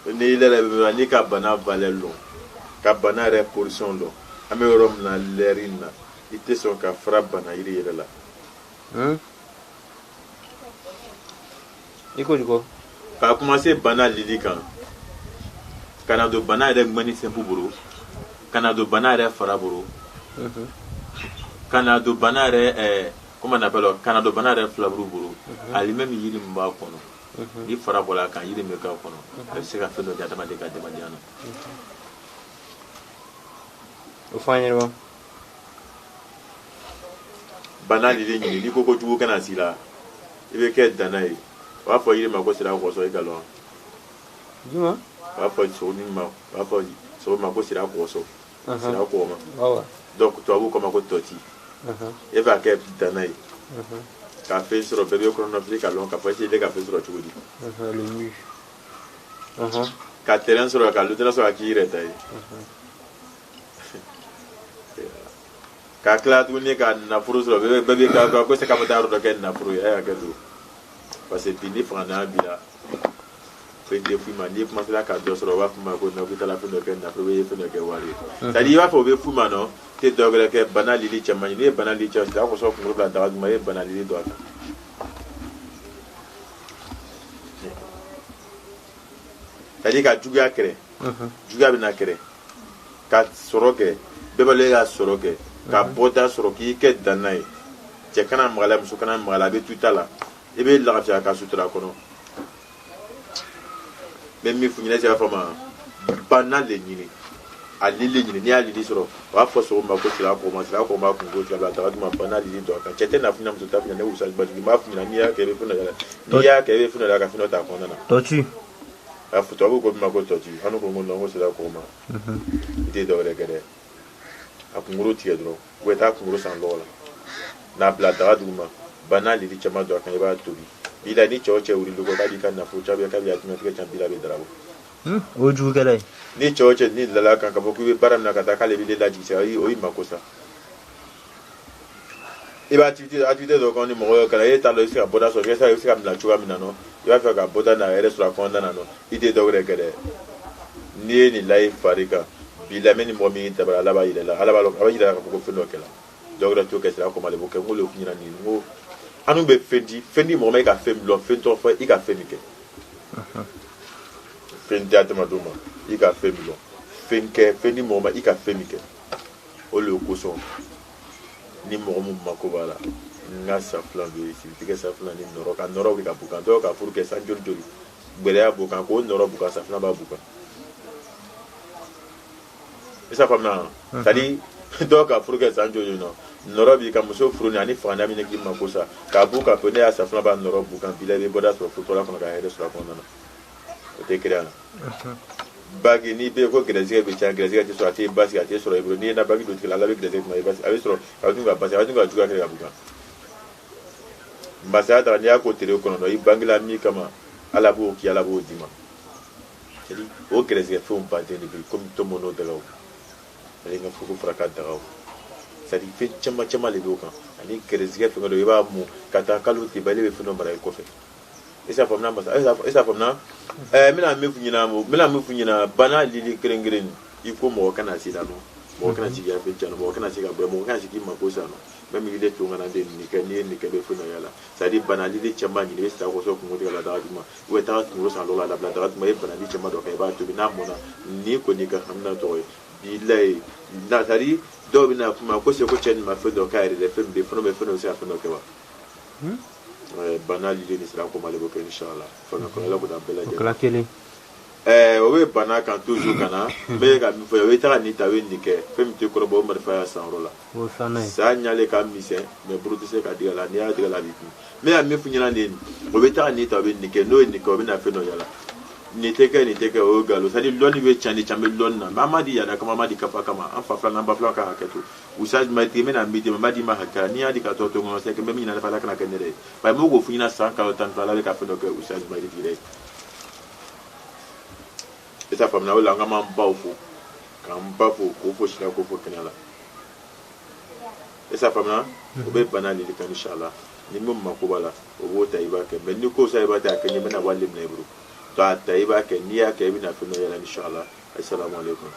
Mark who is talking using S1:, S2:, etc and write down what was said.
S1: ni le ni ka bana valelo ka bana reposition lo ame rom na lerina ite son ka fra bana iri yela
S2: iko
S1: ka commencer bana lili kan kana do bana re ngmani sempu buru kana do bana re fara buru kana do bana re comment on appelle kana do bana re flavru buru ali même yiri mba kono ni fara bola kan yiri me ka kono se ka fendo ja dama de ka dama diana
S2: ufanye ba
S1: bana lili ni ko jugo kana sila ibe ke danai wa fo yiri ma ko sila ko so igalo
S2: juma
S1: wa fo so ni ma wa fo so ma ko sila ko so sila ko ma
S2: wawa
S1: donc to abu ko ma ko toti e va ke danai ka fe sur bébé chronophilique alon ka fa ile ka fe sur chudi
S2: le mu
S1: ka terrain sur ka lutra sur ki reta ka kla tu ni ka na furu sur bébé ka ko se ka mata ro ke na furu ya ka du parce que bini frana bila fait des fous mani comment cela ka do sur wa fuma ko na ko la fe no ke na furu ye fe no ke wari ça dit wa fo be fuma no te dogre ke banali chamani ni banali cha ko so ko la da ma ye banali do ata tadi ka juga kere juga bina kere ka soroke bebale ga soroke ka bota soroki ke danai je kana magala musu kana magala be tutala ebe la ka ka sutura kono be mi funyina ja fama banale nyini alile nyini ni alili soro wa fo so ma ko tira ko ma ko ngo tira da ma banale ni do ka chete na funyina musu ta funyina ne usal ba ni ma funyina ni ya ke be funyina ni ya ke be funyina ka funyina ta ko nana
S2: tochi
S1: afuto ko ma ko tochi hanu ko ngo ngo sira ko ma ite do re gere akunguru tie dro weta akunguru san lola na bla da duma banali di chama do kan ba tobi bila ni choche uri lugo ka di kan na fucha be ka bi atime ke champila be drabo
S2: o ju gele
S1: ni choche ni lala kan ka boku be baram na kata kale bi le laji se o makosa iba activité do kan ni mo kala e ta lo isi ka boda so ke sa isi ka mla chuga minano iba fa ka boda na ere so ka onda na no ide do gre gere ni life farika bila meni mo mi tabara la ba ile la ala ba lo ba ida ka ko feno kala dogra to ke sira ko male bo ke ngolo kunyira ni ngo anu be fendi mo me ka fem lo fento fa i ka femike fendi atama duma i ka fem lo fenke fendi mo ma i ka femike o le ko so ni mo mo makobala nga sa plan be si tike sa plan ni noro ka bukan to ka furu ke san joli gbere ya bukan ko noro bukan sa plan ba bukan isa famna tadi do ka furu ke san joli no noro bi ka muso furu ni ani fana mi ne ki makosa ka buka pene ya sa plan ba noro bukan bila be boda so furu la kono ka hele so la kono no te krea bagi ni be ko grezia be chan grezia ti so ati basi ati so ebro ni na bagi do ti la be grezia ma basi abi so ka tu ga basi abi tu ga juga krea bukan mbasa ta ni ako tere ko no i bangla mi kama ala bo ki ala bo dima jadi o grezia fo un pante ni bi comme to mono de law ali nga fuku fraka daw sadi fe chama le do kan ani grezia fe do ba mu kata kalu ti bale be funo mara ko fe esa famna mbasa esa famna mina me funyina bana lili grengren iko mo kana sida no mo kana sigi ya fe chano mo kana sigi abro mo kana sigi makosa no memi ile to ngana de ni ke be funo yala sadi bana lili chamba ni be sta ko so ko ngoti la daaduma we ta ko so lola la bla daaduma e bana lili chamba do ka ba to bina mona ni ko ni ka hamna to bilai na sadi do bina kuma ko se ko chen ma fe do ka ire le fe be funo be funo se afuno ke ba bana lili ni sera ko male bo ke inshallah fona ko la ko da bela je
S2: kala kele
S1: o we bana kan toujours kana be ga mi fo we ta ni ta we ni ke fe mi te ko bo ma fa ya san rola
S2: o sana
S1: sa nyale ka mi se me brutu se ka diga la ni ya diga la bi me a mi fu nyina ni o we ta ni ta we ni ke no ni ko bi na fe no yala ni te ke o galo sa di loni we chani chambe lonna mama di ya da kama mama di kafa kama an fa fla na ba fla ka haketu usaj ma ti me na mi di mama di ma hakka ni ya di ka to ngo se ke me mi na fa la kana kenere ba mo go fu nyina san ka tan fla la ka fe no ke usaj ma di dire esa famna wala ngama mbaufu kan bafu ko fo shira ko fo kenala esa famna o be banali li kan inshallah ni mum makubala o wota ibake ben ni ko sai bata kan ni bana walle ne bru to a ta i b'a kɛ n'i y'a kɛ i bɛna fɛn dɔ yɛlɛ inshallah assalamu alaikum